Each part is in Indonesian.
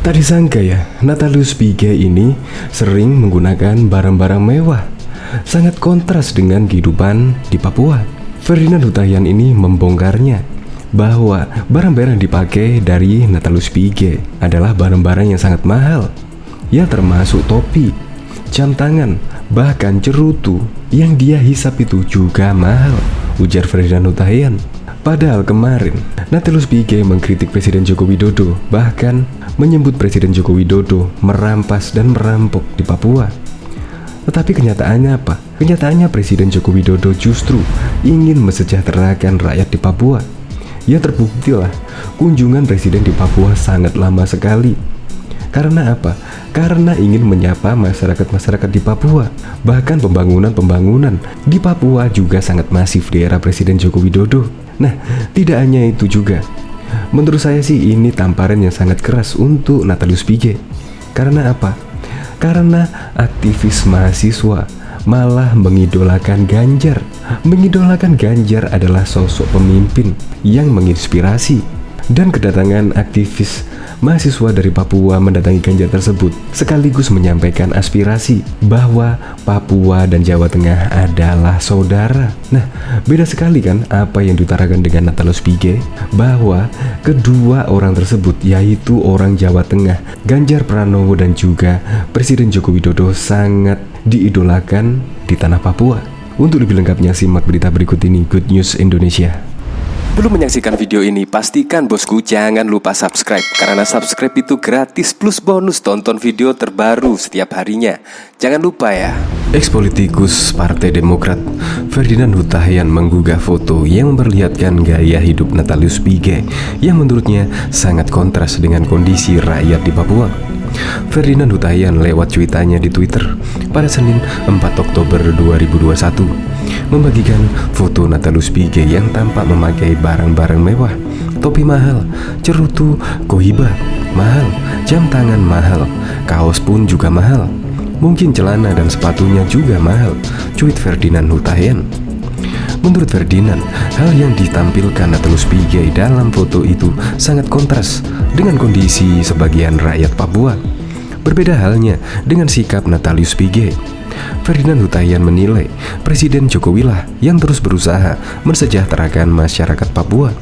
Tak disangka ya, Natalius Pigai ini sering menggunakan barang-barang mewah. Sangat kontras dengan kehidupan di Papua. Ferdinand Huta Heian ini membongkarnya bahwa barang-barang yang dipakai dari Natalius Pigai adalah barang-barang yang sangat mahal. Ya, termasuk topi, jam tangan, bahkan cerutu yang dia hisap itu juga mahal, ujar Ferdinand Huta Heian. Padahal kemarin Natalius Pigai mengkritik Presiden Joko Widodo, bahkan menyebut Presiden Joko Widodo merampas dan merampok di Papua. Tetapi kenyataannya apa? Kenyataannya Presiden Joko Widodo justru ingin mesejahterakan rakyat di Papua. Ya, terbuktilah kunjungan Presiden di Papua sangat lama sekali. Karena apa? Karena ingin menyapa masyarakat-masyarakat di Papua. Bahkan pembangunan di Papua juga sangat masif di era Presiden Joko Widodo. Nah, tidak hanya itu juga. Menurut saya sih ini tamparan yang sangat keras untuk Natalius Pigai. Karena apa? Karena aktivis mahasiswa malah mengidolakan Ganjar. Mengidolakan Ganjar adalah sosok pemimpin yang menginspirasi. Dan kedatangan aktivis mahasiswa dari Papua mendatangi Ganjar tersebut sekaligus menyampaikan aspirasi bahwa Papua dan Jawa Tengah adalah saudara. Nah, beda sekali kan apa yang diutarakan dengan Natalius Pigai, bahwa kedua orang tersebut, yaitu orang Jawa Tengah, Ganjar Pranowo dan juga Presiden Joko Widodo, sangat diidolakan di tanah Papua. Untuk lebih lengkapnya simak berita berikut ini, Good News Indonesia. Belum menyaksikan video ini, pastikan bosku jangan lupa subscribe. Karena subscribe itu gratis plus bonus tonton video terbaru setiap harinya. Jangan lupa ya. Ex-politikus Partai Demokrat Ferdinand Huta Heian menggugah foto yang memperlihatkan gaya hidup Natalius Pigai yang menurutnya sangat kontras dengan kondisi rakyat di Papua. Ferdinand Huta Heian lewat cuitannya di Twitter pada Senin 4 Oktober 2021 membagikan foto Natalius Pigai yang tampak memakai barang-barang mewah, topi mahal, cerutu Cohiba mahal, jam tangan mahal, kaos pun juga mahal, mungkin celana dan sepatunya juga mahal, cuit Ferdinand Huta Heian. Menurut Ferdinand, hal yang ditampilkan Natalius Pigai dalam foto itu sangat kontras dengan kondisi sebagian rakyat Papua. Berbeda halnya dengan sikap Natalius Pigai. Ferdinand Huta Heian menilai Presiden Jokowi lah yang terus berusaha mensejahterakan masyarakat Papua.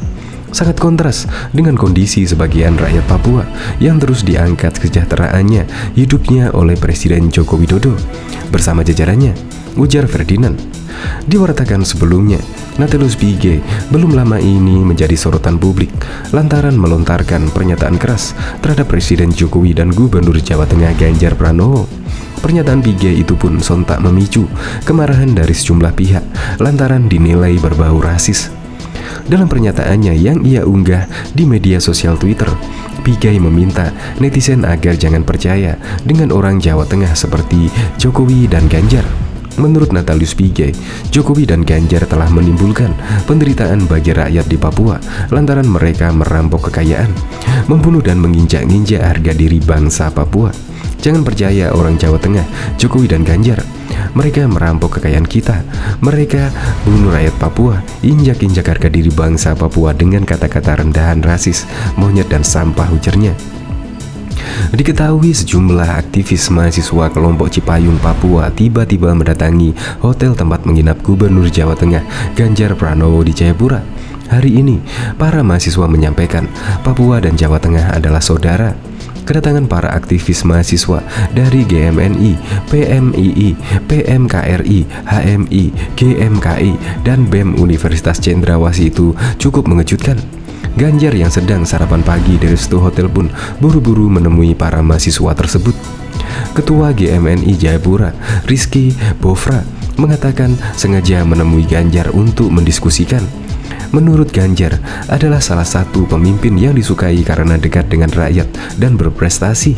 Sangat kontras dengan kondisi sebagian rakyat Papua yang terus diangkat kesejahteraannya hidupnya oleh Presiden Joko Widodo bersama jajarannya, ujar Ferdinand. Diwartakan sebelumnya, Natalius Pigai belum lama ini menjadi sorotan publik lantaran melontarkan pernyataan keras terhadap Presiden Jokowi dan Gubernur Jawa Tengah Ganjar Pranowo. Pernyataan Pigai itu pun sontak memicu kemarahan dari sejumlah pihak lantaran dinilai berbau rasis. Dalam pernyataannya yang ia unggah di media sosial Twitter, Pigai meminta netizen agar jangan percaya dengan orang Jawa Tengah seperti Jokowi dan Ganjar. Menurut Natalius Pigai, Jokowi dan Ganjar telah menimbulkan penderitaan bagi rakyat di Papua lantaran mereka merampok kekayaan, membunuh dan menginjak-injak harga diri bangsa Papua. Jangan percaya orang Jawa Tengah, Jokowi dan Ganjar. Mereka merampok kekayaan kita. Mereka bunuh rakyat Papua, injak-injak harga diri bangsa Papua dengan kata-kata rendahan, rasis, monyet dan sampah, ujarnya. Diketahui sejumlah aktivis mahasiswa kelompok Cipayung Papua tiba-tiba mendatangi hotel tempat menginap Gubernur Jawa Tengah Ganjar Pranowo di Jayapura. Hari ini, para mahasiswa menyampaikan Papua dan Jawa Tengah adalah saudara. Kedatangan para aktivis mahasiswa dari GMNI, PMII, PMKRI, HMI, GMKI, dan BEM Universitas Cendrawasih itu cukup mengejutkan. Ganjar yang sedang sarapan pagi dari Restu Hotel pun buru-buru menemui para mahasiswa tersebut. Ketua GMNI Jayapura, Rizky Bofra, mengatakan sengaja menemui Ganjar untuk mendiskusikan. Menurut Ganjar adalah salah satu pemimpin yang disukai karena dekat dengan rakyat dan berprestasi.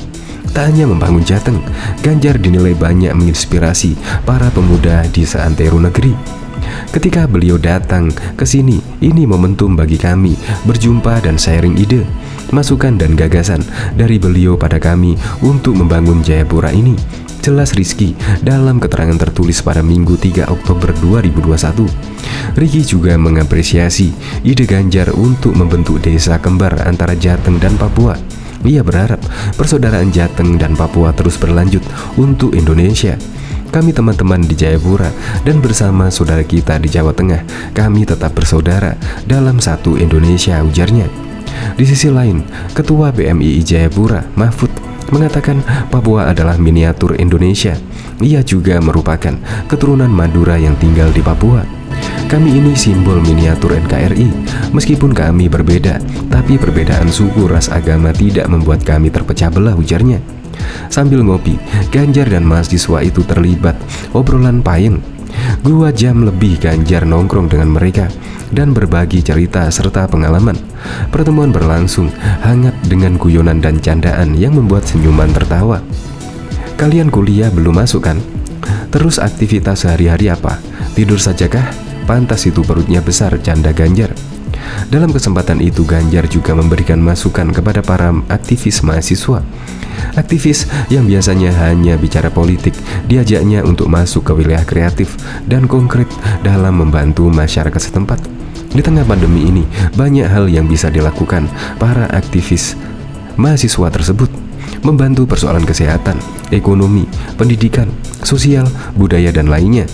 Tak hanya membangun Jateng, Ganjar dinilai banyak menginspirasi para pemuda di seantero negeri. Ketika beliau datang ke sini, ini momentum bagi kami berjumpa dan sharing ide, masukan dan gagasan dari beliau pada kami untuk membangun Jayapura ini. Jelas Rizky dalam keterangan tertulis pada Minggu 3 Oktober 2021. Rizky juga mengapresiasi ide Ganjar untuk membentuk desa kembar antara Jateng dan Papua. Ia berharap persaudaraan Jateng dan Papua terus berlanjut untuk Indonesia. Kami teman-teman di Jayapura dan bersama saudara kita di Jawa Tengah, kami tetap bersaudara dalam satu Indonesia, ujarnya. Di sisi lain, Ketua BMII Jayapura, Mahfud, mengatakan Papua adalah miniatur Indonesia. Ia juga merupakan keturunan Madura yang tinggal di Papua. Kami ini simbol miniatur NKRI. Meskipun kami berbeda, tapi perbedaan suku, ras, agama tidak membuat kami terpecah belah, ujarnya. Sambil ngopi, Ganjar dan mahasiswa itu terlibat obrolan payung. 2 jam lebih Ganjar nongkrong dengan mereka dan berbagi cerita serta pengalaman. Pertemuan berlangsung hangat dengan guyonan dan candaan yang membuat senyuman tertawa. Kalian kuliah belum masuk kan? Terus aktivitas sehari-hari apa? Tidur sajakah? Pantas itu perutnya besar, canda Ganjar. Dalam kesempatan itu Ganjar juga memberikan masukan kepada para aktivis mahasiswa. Aktivis yang biasanya hanya bicara politik, diajaknya untuk masuk ke wilayah kreatif dan konkret dalam membantu masyarakat setempat. Di tengah pandemi ini, banyak hal yang bisa dilakukan para aktivis mahasiswa tersebut, membantu persoalan kesehatan, ekonomi, pendidikan, sosial, budaya, dan lainnya.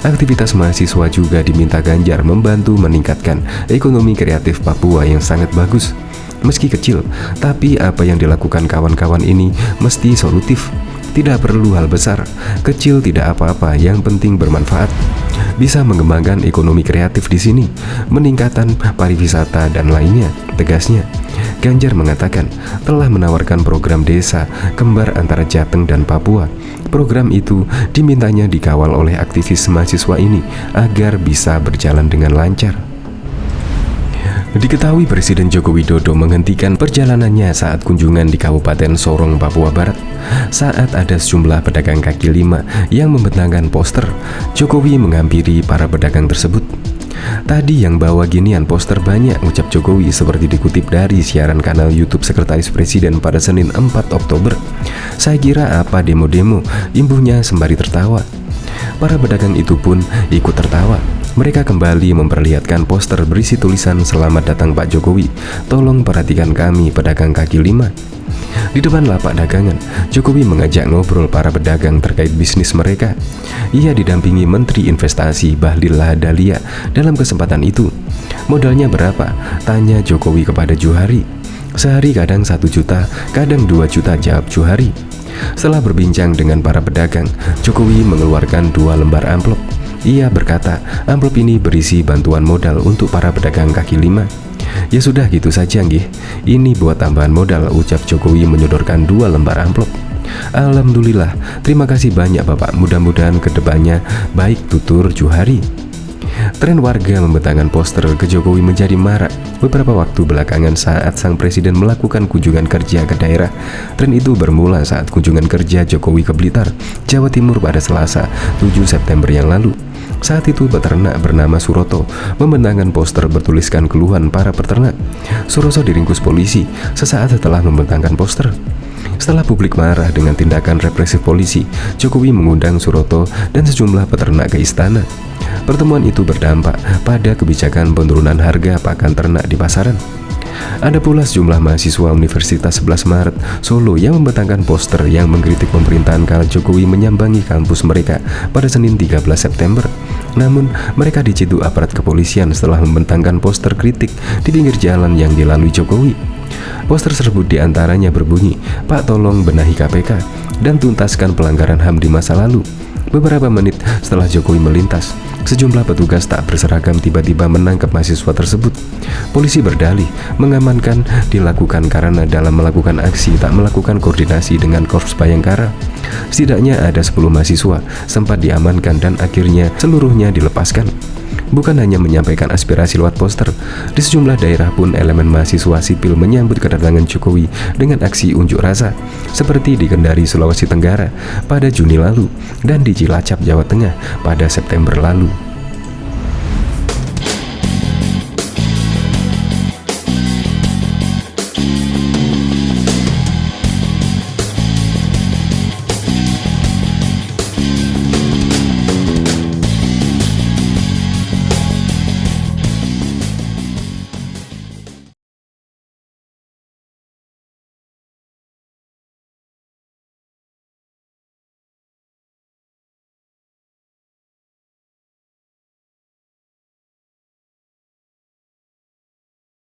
Aktivitas mahasiswa juga diminta Ganjar membantu meningkatkan ekonomi kreatif Papua yang sangat bagus. Meski kecil, tapi apa yang dilakukan kawan-kawan ini mesti solutif. Tidak perlu hal besar, kecil tidak apa-apa, yang penting bermanfaat. Bisa mengembangkan ekonomi kreatif di sini, meningkatkan pariwisata dan lainnya, tegasnya. Ganjar mengatakan telah menawarkan program desa kembar antara Jateng dan Papua. Program itu dimintanya dikawal oleh aktivis mahasiswa ini agar bisa berjalan dengan lancar. Diketahui Presiden Joko Widodo menghentikan perjalanannya saat kunjungan di Kabupaten Sorong, Papua Barat. Saat ada sejumlah pedagang kaki lima yang membentangkan poster, Jokowi menghampiri para pedagang tersebut. Tadi yang bawa ginian poster banyak, ucap Jokowi seperti dikutip dari siaran kanal YouTube Sekretaris Presiden pada Senin 4 Oktober. Saya kira apa demo-demo, imbuhnya sembari tertawa. Para pedagang itu pun ikut tertawa. Mereka kembali memperlihatkan poster berisi tulisan "Selamat datang Pak Jokowi, tolong perhatikan kami pedagang kaki lima". Di depan lapak dagangan, Jokowi mengajak ngobrol para pedagang terkait bisnis mereka. Ia didampingi Menteri Investasi Bahlil Lahadalia. Dalam kesempatan itu, modalnya berapa? Tanya Jokowi kepada Juhari. Sehari kadang 1 juta, kadang 2 juta, jawab Juhari. Setelah berbincang dengan para pedagang, Jokowi mengeluarkan 2 lembar amplop. Ia berkata, amplop ini berisi bantuan modal untuk para pedagang kaki lima. Ya sudah gitu saja nggih, ini buat tambahan modal, ucap Jokowi menyodorkan 2 lembar amplop. Alhamdulillah, terima kasih banyak Bapak, mudah-mudahan kedepannya baik, tutur Juhari. Tren warga membentangkan poster ke Jokowi menjadi marak beberapa waktu belakangan saat sang presiden melakukan kunjungan kerja ke daerah. Tren itu bermula saat kunjungan kerja Jokowi ke Blitar, Jawa Timur pada Selasa 7 September yang lalu. Saat itu peternak bernama Suroto membentangkan poster bertuliskan keluhan para peternak. Suroto diringkus polisi sesaat setelah membentangkan poster. Setelah publik marah dengan tindakan represif polisi, Jokowi mengundang Suroto dan sejumlah peternak ke istana. Pertemuan itu berdampak pada kebijakan penurunan harga pakan ternak di pasaran. Ada pula sejumlah mahasiswa Universitas 11 Maret Solo yang membentangkan poster yang mengkritik pemerintahan kala Jokowi menyambangi kampus mereka pada Senin 13 September. Namun, mereka diciduk aparat kepolisian setelah membentangkan poster kritik di pinggir jalan yang dilalui Jokowi. Poster tersebut diantaranya berbunyi, "Pak, tolong benahi KPK dan tuntaskan pelanggaran HAM di masa lalu." Beberapa menit setelah Jokowi melintas, sejumlah petugas tak berseragam tiba-tiba menangkap mahasiswa tersebut. Polisi berdalih mengamankan dilakukan karena dalam melakukan aksi tak melakukan koordinasi dengan Korps Bayangkara. Setidaknya ada 10 mahasiswa sempat diamankan dan akhirnya seluruhnya dilepaskan. Bukan hanya menyampaikan aspirasi lewat poster, di sejumlah daerah pun elemen mahasiswa sipil menyambut kedatangan Jokowi dengan aksi unjuk rasa, seperti di Kendari, Sulawesi Tenggara pada Juni lalu dan di Cilacap, Jawa Tengah pada September lalu.